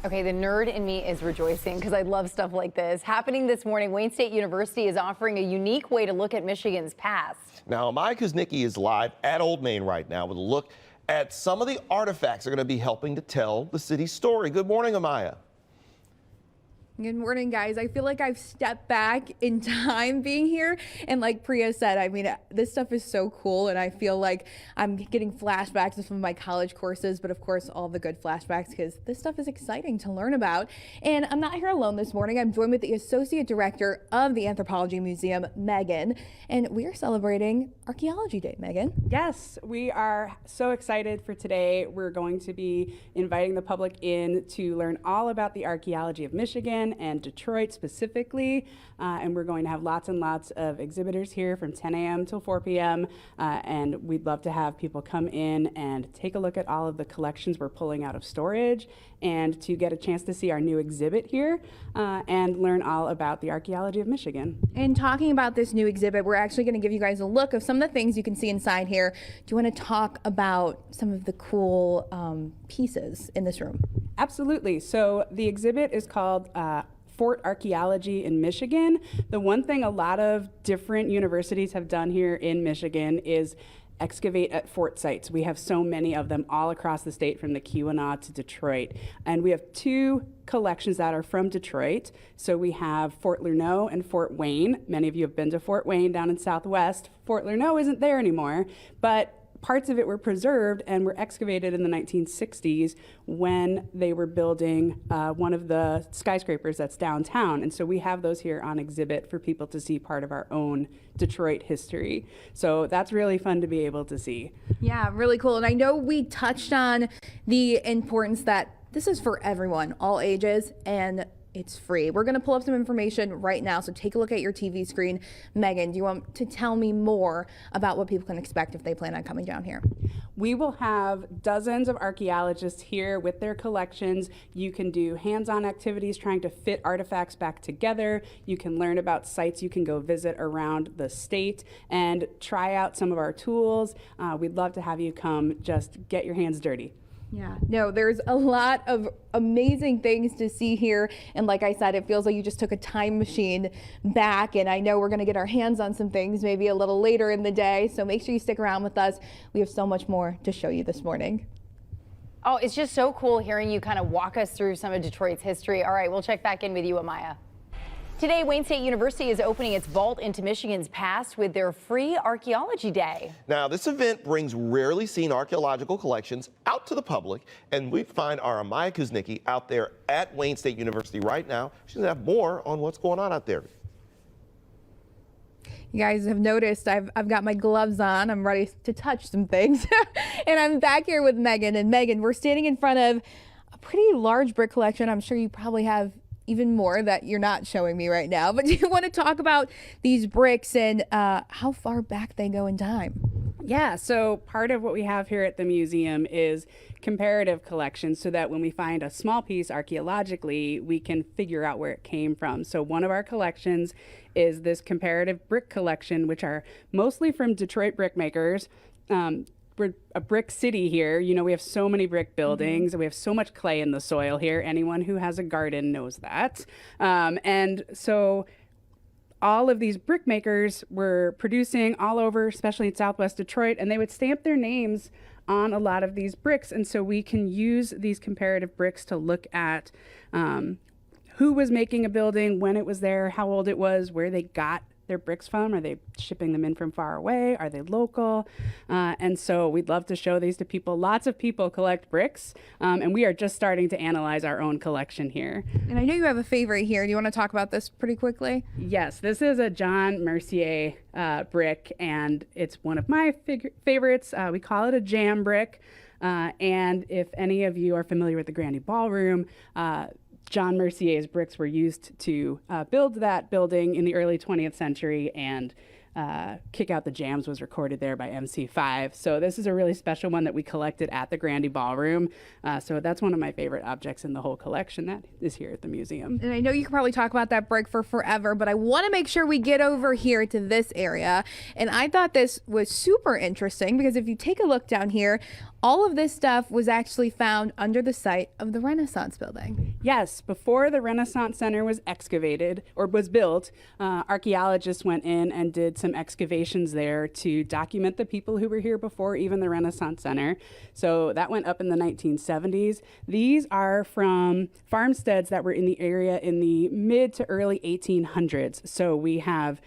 Okay, the nerd in me is rejoicing because I love stuff like this. Happening this morning, Wayne State University is offering a unique way to look at Michigan's past. Now, Amaya Kuznicki is live at Old Main right now with a look at some of the artifacts that are going to be helping to tell the city's story. Good morning, Amaya. Good morning, guys. I feel like I've stepped back in time being here. And like Priya said, I mean, this stuff is so cool. And I feel like I'm getting flashbacks of some of my college courses, but of course, all the good flashbacks because this stuff is exciting to learn about. And I'm not here alone this morning. I'm joined with the Associate Director of the Anthropology Museum, Megan. And we are celebrating Archaeology Day, Megan. Yes, we are so excited for today. We're going to be inviting the public in to learn all about the archaeology of Michigan and Detroit specifically, and we're going to have lots and lots of exhibitors here from 10 a.m. till 4 p.m. And we'd love to have people come in and take a look at all of the collections we're pulling out of storage and to get a chance to see our new exhibit here and learn all about the archaeology of Michigan. And talking about this new exhibit, we're actually going to give you guys a look of some of the things you can see inside here. Do you want to talk about some of the cool pieces in this room? Absolutely. So the exhibit is called Fort Archaeology in Michigan. The one thing a lot of different universities have done here in Michigan is excavate at fort sites. We have so many of them all across the state, from the Keweenaw to Detroit. And we have two collections that are from Detroit. So we have Fort Lerneau and Fort Wayne. Many of you have been to Fort Wayne down in Southwest. Fort Lerneau isn't there anymore, but parts of it were preserved and were excavated in the 1960s when they were building one of the skyscrapers that's downtown. And so we have those here on exhibit for people to see part of our own Detroit history. So that's really fun to be able to see. Yeah, really cool. And I know we touched on the importance that this is for everyone, all ages, and it's free. We're going to pull up some information right now, so take a look at your TV screen. Megan, do you want to tell me more about what people can expect if they plan on coming down here? We will have dozens of archaeologists here with their collections. You can do hands-on activities trying to fit artifacts back together. You can learn about sites you can go visit around the state and try out some of our tools. We'd love to have you come just get your hands dirty. Yeah, no, there's a lot of amazing things to see here. And like I said, it feels like you just took a time machine back. And I know we're going to get our hands on some things maybe a little later in the day. So make sure you stick around with us. We have so much more to show you this morning. Oh, it's just so cool hearing you kind of walk us through some of Detroit's history. All right, we'll check back in with you, Amaya. Today, Wayne State University is opening its vault into Michigan's past with their free Archaeology Day. Now, this event brings rarely seen archaeological collections out to the public, and we find our Amaya Kuznicki out there at Wayne State University right now. She's going to have more on what's going on out there. You guys have noticed I've got my gloves on. I'm ready to touch some things. And I'm back here with Megan. And Megan, we're standing in front of a pretty large brick collection. I'm sure you probably have even more that you're not showing me right now, but do you want to talk about these bricks and how far back they go in time? Yeah, so part of what we have here at the museum is comparative collections, so that when we find a small piece archaeologically, we can figure out where it came from. So one of our collections is this comparative brick collection, which are mostly from Detroit brick makers. We're a brick city here. You know, we have so many brick buildings, and we have so much clay in the soil here. Anyone who has a garden knows that. And so all of these brick makers were producing all over, especially in Southwest Detroit, and they would stamp their names on a lot of these bricks. And so we can use these comparative bricks to look at who was making a building, when it was there, how old it was, where they got their bricks from. Are they shipping them in from far away? Are they local? And so we'd love to show these to people. Lots of people collect bricks, and we are just starting to analyze our own collection here. And I know you have a favorite here. Do you want to talk about this pretty quickly? Yes, this is a John Mercier brick, and it's one of my favorites. We call it a jam brick. And if any of you are familiar with the Grandy Ballroom, John Mercier's bricks were used to build that building in the early 20th century, and Kick Out the Jams was recorded there by MC5. So this is a really special one that we collected at the Grandy Ballroom. So that's one of my favorite objects in the whole collection that is here at the museum. And I know you could probably talk about that brick for forever, but I want to make sure we get over here to this area. And I thought this was super interesting because if you take a look down here, All of this stuff was actually found under the site of the Renaissance building. Yes, before the Renaissance Center was excavated or was built, archaeologists went in and did some excavations there to document the people who were here before even the Renaissance Center. So that went up in the 1970s. These are from farmsteads that were in the area in the mid to early 1800s. So we have,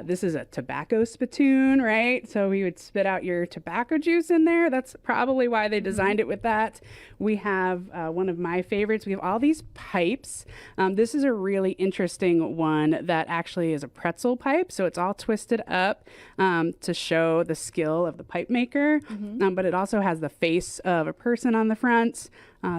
this is a tobacco spittoon, right? So we would spit out your tobacco juice in there. That's probably why they designed it with that. We have one of my favorites. We have all these pipes. This is a really interesting one that actually is a pretzel pipe. So it's all twisted up to show the skill of the pipe maker. But it also has the face of a person on the front.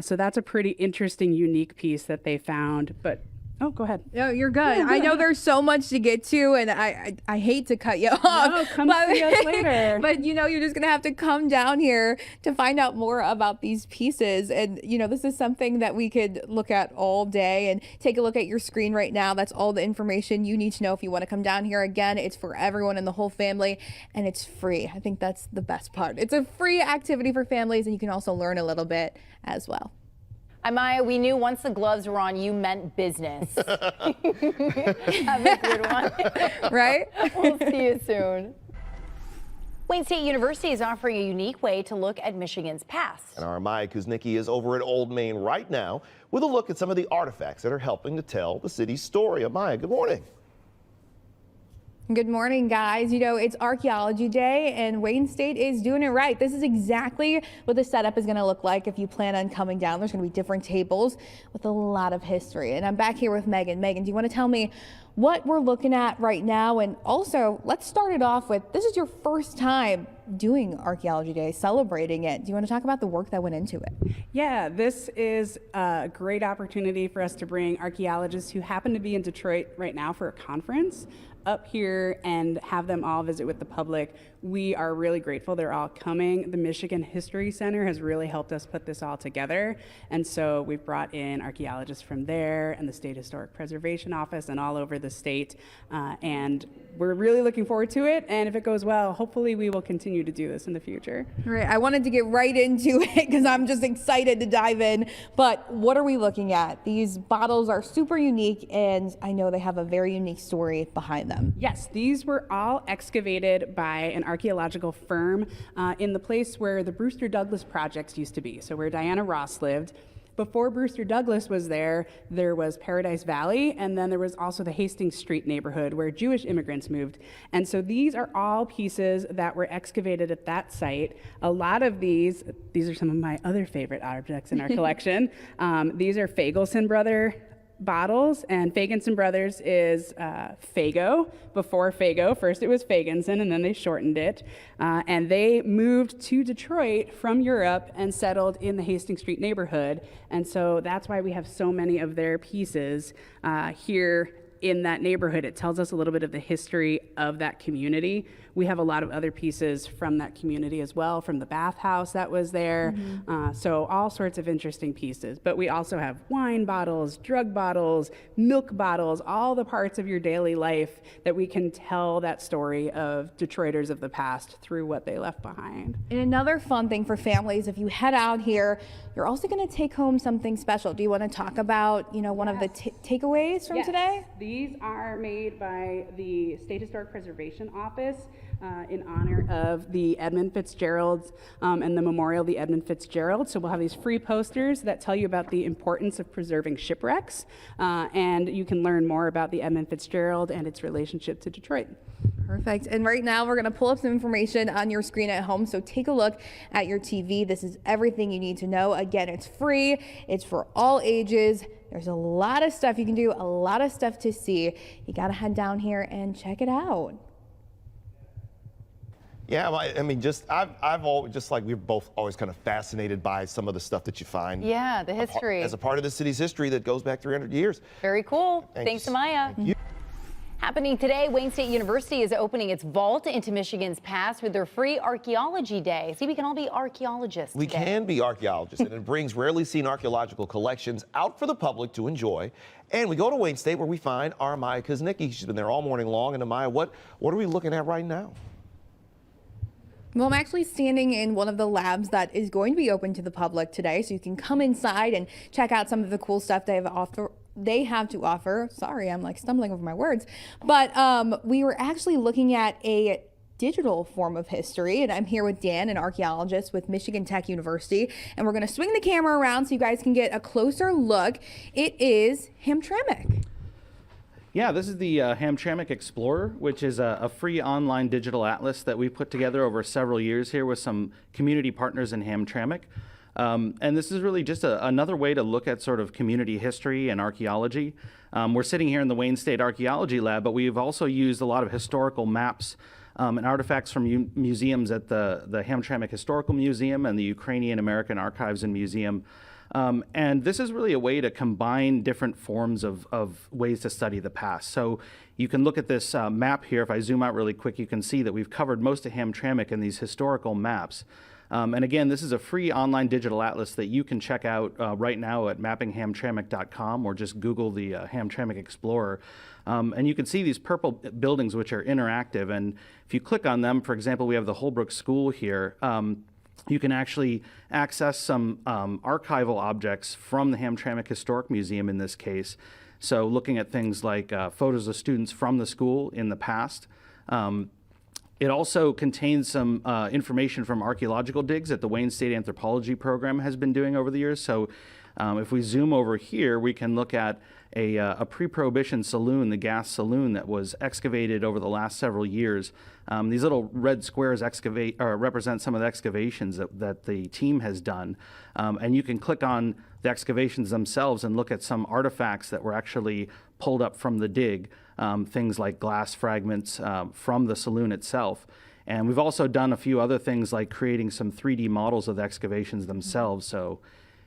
So that's a pretty interesting, unique piece that they found. But oh, go ahead. No, you're good. I know there's so much to get to, and I hate to cut you off. No, come see us later. But you're just gonna have to come down here to find out more about these pieces. And this is something that we could look at all day. And take a look at your screen right now. That's all the information you need to know if you want to come down here. Again, it's for everyone in the whole family, and it's free. I think that's the best part. It's a free activity for families, and you can also learn a little bit as well. Amaya, we knew once the gloves were on, you meant business. Have a good one. Right? We'll see you soon. Wayne State University is offering a unique way to look at Michigan's past. And our Amaya Kuznicki is over at Old Main right now with a look at some of the artifacts that are helping to tell the city's story. Amaya, good morning. Good morning, guys. It's Archaeology Day, and Wayne State is doing it right. This is exactly what the setup is going to look like if you plan on coming down. There's going to be different tables with a lot of history. And I'm back here with Megan. Megan, do you want to tell me what we're looking at right now? And also, let's start it off with, this is your first time doing Archaeology Day, celebrating it. Do you want to talk about the work that went into it? Yeah, this is a great opportunity for us to bring archaeologists who happen to be in Detroit right now for a conference up here and have them all visit with the public. We are really grateful they're all coming. The Michigan History Center has really helped us put this all together. And so we've brought in archaeologists from there and the State Historic Preservation Office and all over the state. And we're really looking forward to it. And if it goes well, hopefully we will continue to do this in the future. Right. I wanted to get right into it because I'm just excited to dive in. But what are we looking at? These bottles are super unique, and I know they have a very unique story behind them. Yes, these were all excavated by an archaeological firm in the place where the Brewster Douglas projects used to be, so where Diana Ross lived. Before Brewster Douglas was there was Paradise Valley, and then there was also the Hastings Street neighborhood where Jewish immigrants moved. And so these are all pieces that were excavated at that site. A lot of these are some of my other favorite objects in our collection. These are Fagelson brother bottles, and Fagenson Brothers is Fago. Before Fago, first it was Fagenson, and then they shortened it. And they moved to Detroit from Europe and settled in the Hastings Street neighborhood. And so that's why we have so many of their pieces here in that neighborhood. It tells us a little bit of the history of that community. We have a lot of other pieces from that community as well, from the bathhouse that was there. So all sorts of interesting pieces. But we also have wine bottles, drug bottles, milk bottles, all the parts of your daily life that we can tell that story of Detroiters of the past through what they left behind. And another fun thing for families, if you head out here, you're also going to take home something special. Do you want to talk about, one of the takeaways from today? These are made by the State Historic Preservation Office in honor of the Edmund Fitzgeralds and the memorial of the Edmund Fitzgerald. So we'll have these free posters that tell you about the importance of preserving shipwrecks, and you can learn more about the Edmund Fitzgerald and its relationship to Detroit. Perfect. And right now we're going to pull up some information on your screen at home. So take a look at your TV. This is everything you need to know. Again, it's free. It's for all ages. There's a lot of stuff you can do, a lot of stuff to see. You got to head down here and check it out. Yeah, I mean, I've always, just like we're both always kind of fascinated by some of the stuff that you find. Yeah, the history. As a part of the city's history that goes back 300 years. Very cool. Thanks, Amaya. Thank you. Happening today, Wayne State University is opening its vault into Michigan's past with their free Archaeology Day. See, we can all be archaeologists We today. can be archaeologists, and it brings rarely seen archaeological collections out for the public to enjoy. And we go to Wayne State where we find our Amaya Kuznicki. She's been there all morning long. And Amaya, what are we looking at right now? Well, I'm actually standing in one of the labs that is going to be open to the public today, so you can come inside and check out some of the cool stuff they have to offer. Sorry, I'm like stumbling over my words. But we were actually looking at a digital form of history, and I'm here with Dan, an archaeologist with Michigan Tech University, and we're going to swing the camera around so you guys can get a closer look. It is Hamtramck. Yeah, this is the Hamtramck Explorer, which is a free online digital atlas that we put together over several years here with some community partners in Hamtramck. And this is really just another way to look at sort of community history and archaeology. We're sitting here in the Wayne State Archaeology Lab, but we've also used a lot of historical maps and artifacts from museums at the Hamtramck Historical Museum and the Ukrainian American Archives and Museum. And this is really a way to combine different forms of ways to study the past. So you can look at this map here. If I zoom out really quick, you can see that we've covered most of Hamtramck in these historical maps. And again, this is a free online digital atlas that you can check out right now at mappinghamtramck.com, or just Google the Hamtramck Explorer. And you can see these purple buildings, which are interactive. And if you click on them, for example, we have the Holbrook School here. You can actually access some archival objects from the Hamtramck Historic Museum in this case. So looking at things like photos of students from the school in the past. It also contains some information from archaeological digs that the Wayne State Anthropology program has been doing over the years. So if we zoom over here, we can look at a pre-Prohibition saloon, the gas saloon that was excavated over the last several years. These little red squares represent some of the excavations that the team has done. And you can click on the excavations themselves and look at some artifacts that were actually pulled up from the dig, things like glass fragments from the saloon itself. And we've also done a few other things like creating some 3D models of the excavations themselves. So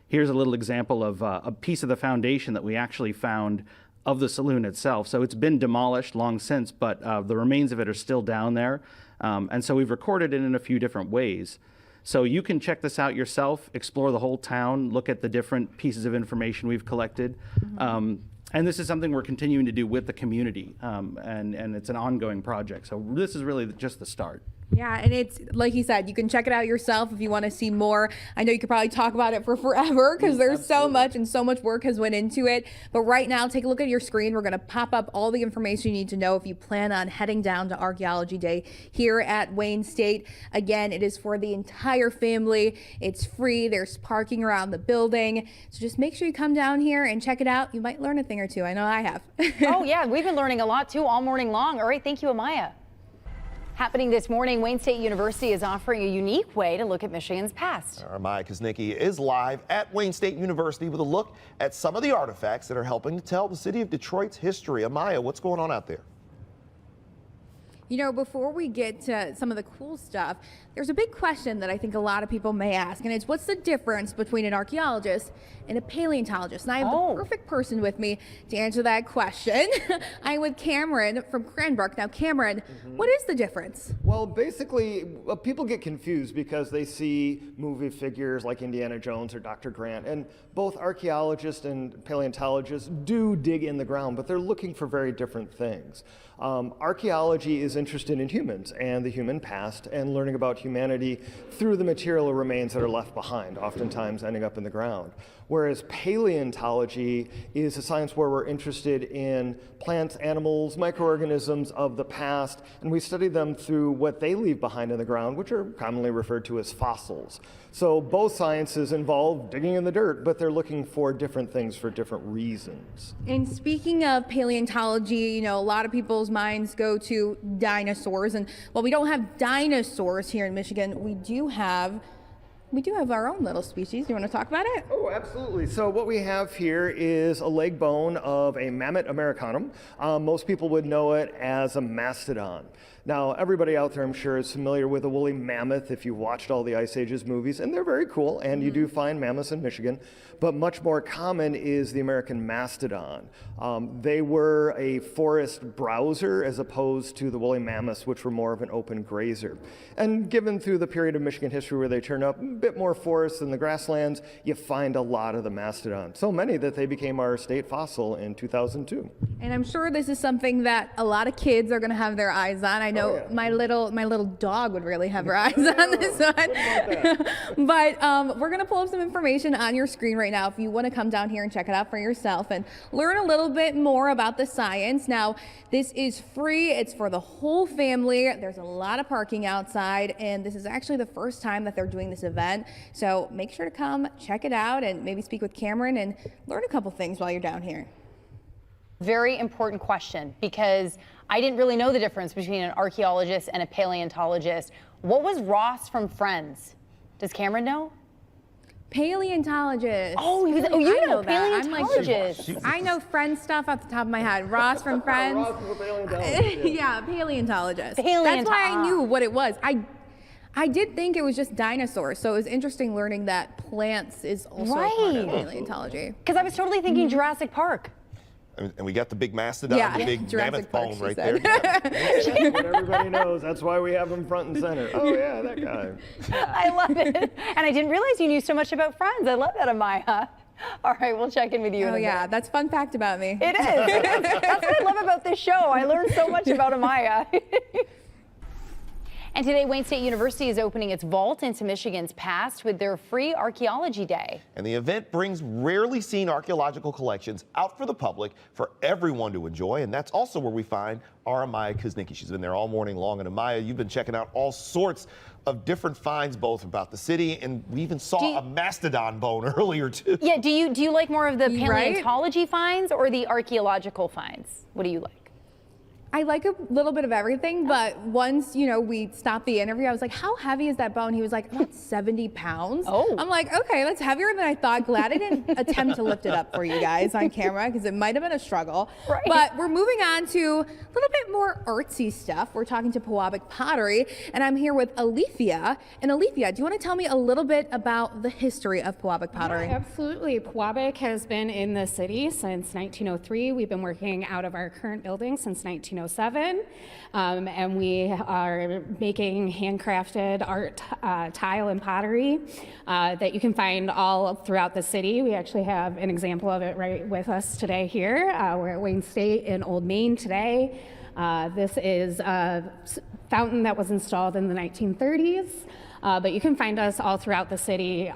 here's a little example of a piece of the foundation that we actually found of the saloon itself. So it's been demolished long since, but the remains of it are still down there. And so we've recorded it in a few different ways. So you can check this out yourself, explore the whole town, look at the different pieces of information we've collected. And this is something we're continuing to do with the community, and it's an ongoing project. So this is really just the start. Yeah, and it's like you said, you can check it out yourself if you want to see more. I know you could probably talk about it for forever because there's so much and so much work has went into it. But right now, take a look at your screen. We're going to pop up all the information you need to know if you plan on heading down to Archaeology Day here at Wayne State. Again, it is for the entire family. It's free. There's parking around the building. So just make sure you come down here and check it out. You might learn a thing or two. I know I have. Oh, yeah. We've been learning a lot, too, all morning long. All right. Thank you, Amaya. Happening this morning, Wayne State University is offering a unique way to look at Michigan's past. Archaeology Kuznicki is live at Wayne State University with a look at some of the artifacts that are helping to tell the city of Detroit's history. Amaya, what's going on out there? You know, before we get to some of the cool stuff, there's a big question that I think a lot of people may ask, and it's what's the difference between an archaeologist and a paleontologist? And I have the perfect person with me to answer that question. I'm with Cameron from Cranbrook. Now, Cameron, what is the difference? Well, basically, people get confused because they see movie figures like Indiana Jones or Dr. Grant, and both archaeologists and paleontologists do dig in the ground, but they're looking for very different things. Archaeology is interested in humans and the human past and learning about humanity through the material remains that are left behind, oftentimes ending up in the ground. Whereas paleontology is a science where we're interested in plants, animals, microorganisms of the past, and we study them through what they leave behind in the ground, which are commonly referred to as fossils. So both sciences involve digging in the dirt, but they're looking for different things for different reasons. And speaking of paleontology, you know, a lot of people's minds go to dinosaurs. And while we don't have dinosaurs here in Michigan, we do have our own little species. Do you want to talk about it? Oh, absolutely. So what we have here is a leg bone of a Mammoth americanum. Most people would know it as a mastodon. Now, everybody out there, I'm sure, is familiar with a woolly mammoth if you've watched all the Ice Ages movies, and they're very cool, and you do find mammoths in Michigan, but much more common is the American mastodon. They were a forest browser as opposed to the woolly mammoths, which were more of an open grazer. And given through the period of Michigan history where they turned up a bit more forests than the grasslands, you find a lot of the mastodon. So many that they became our state fossil in 2002. And I'm sure this is something that a lot of kids are going to have their eyes on. I know know, my little dog would really have her eyes on this one. But we're gonna pull up some information on your screen right now if you want to come down here and check it out for yourself and learn a little bit more about the science. Now, this is free. It's for the whole family. There's a lot of parking outside, and this is actually the first time that they're doing this event. So make sure to come check it out and maybe speak with Cameron and learn a couple things while you're down here. Very important question, because I didn't really know the difference between an archaeologist and a paleontologist. What was Ross from Friends? Does Cameron know? Paleontologist. Oh, you know that. paleontologist. I know Friends stuff off the top of my head. Ross from Friends. Ross is a paleontologist. Yeah, paleontologist. Paleontologist. That's why I knew what it was. I did think it was just dinosaurs, so it was interesting learning that plants is also part of paleontology. Because I was totally thinking Jurassic Park. And we got the big mastodon, Yeah, the big Jurassic mammoth Park, bone she right said. there. What everybody knows. That's why we have them front and center. Oh yeah, that guy. I love it. And I didn't realize you knew so much about Friends. I love that, Amaya. All right, we'll check in with you in a bit. Yeah, that's a fun fact about me. It is. That's what I love about this show. I learned so much about Amaya. And today, Wayne State University is opening its vault into Michigan's past with their free Archaeology Day. And the event brings rarely seen archaeological collections out for the public for everyone to enjoy. And that's also where we find our Amaya Kuznicki. She's been there all morning long. And Amaya, you've been checking out all sorts of different finds, both about the city, and we even saw a mastodon bone earlier too. Yeah, do you like more of the paleontology finds or the archaeological finds? What do you like? I like a little bit of everything, but once, we stopped the interview, I was like, how heavy is that bone? He was like, about 70 pounds. Oh. I'm like, okay, that's heavier than I thought. Glad I didn't attempt to lift it up for you guys on camera, because it might have been a struggle. Right. But we're moving on to a little bit more artsy stuff. We're talking to Pewabic Pottery, and I'm here with Alethea. And Alethea, do you want to tell me a little bit about the history of Pewabic Pottery? Yeah, absolutely. Pewabic has been in the city since 1903. We've been working out of our current building since 1907. And we are making handcrafted art, tile and pottery that you can find all throughout the city. We actually have an example of it right with us today here. We're at Wayne State in Old Main today. This is a fountain that was installed in the 1930s. But you can find us all throughout the city.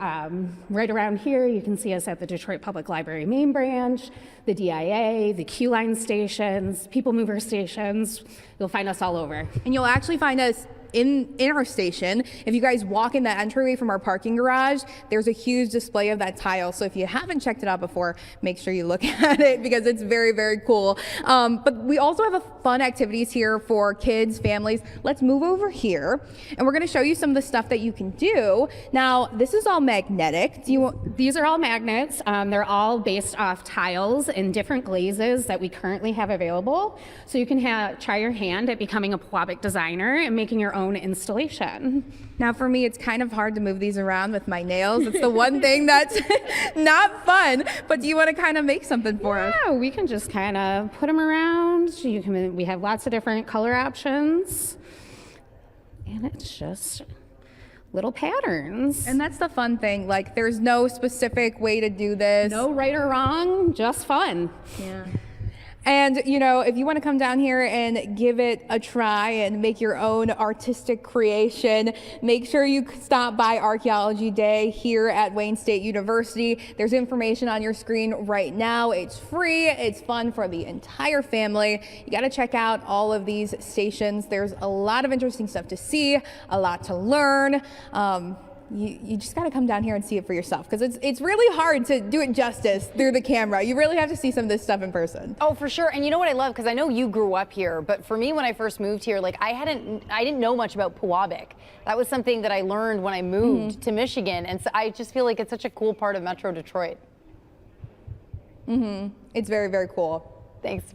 Right around here, you can see us at the Detroit Public Library main branch, the DIA, the Q line stations, people mover stations. You'll find us all over. And you'll actually find us in our station. If you guys walk in the entryway from our parking garage, there's a huge display of that tile. So if you haven't checked it out before, make sure you look at it, because it's very, very cool. But we also have fun activities here for kids, families. Let's move over here, and we're gonna show you some of the stuff that you can do. Now, this is all magnetic. These are all magnets. They're all based off tiles in different glazes that we currently have available. So you can try your hand at becoming a Pewabic designer and making your own installation. Now, for me, it's kind of hard to move these around with my nails. It's the one thing that's not fun. But do you want to kind of make something for us? Yeah, we can just kind of put them around. We have lots of different color options. And it's just little patterns. And that's the fun thing. Like, there's no specific way to do this. No right or wrong, just fun. Yeah. And, if you want to come down here and give it a try and make your own artistic creation, make sure you stop by Archaeology Day here at Wayne State University. There's information on your screen right now. It's free. It's fun for the entire family. You got to check out all of these stations. There's a lot of interesting stuff to see, a lot to learn. You just got to come down here and see it for yourself, because it's really hard to do it justice through the camera. You really have to see some of this stuff in person. Oh, for sure. And you know what I love? Because I know you grew up here, but for me, when I first moved here, like I didn't know much about Pewabic. That was something that I learned when I moved to Michigan. And so I just feel like it's such a cool part of Metro Detroit. It's very, very cool. Thanks.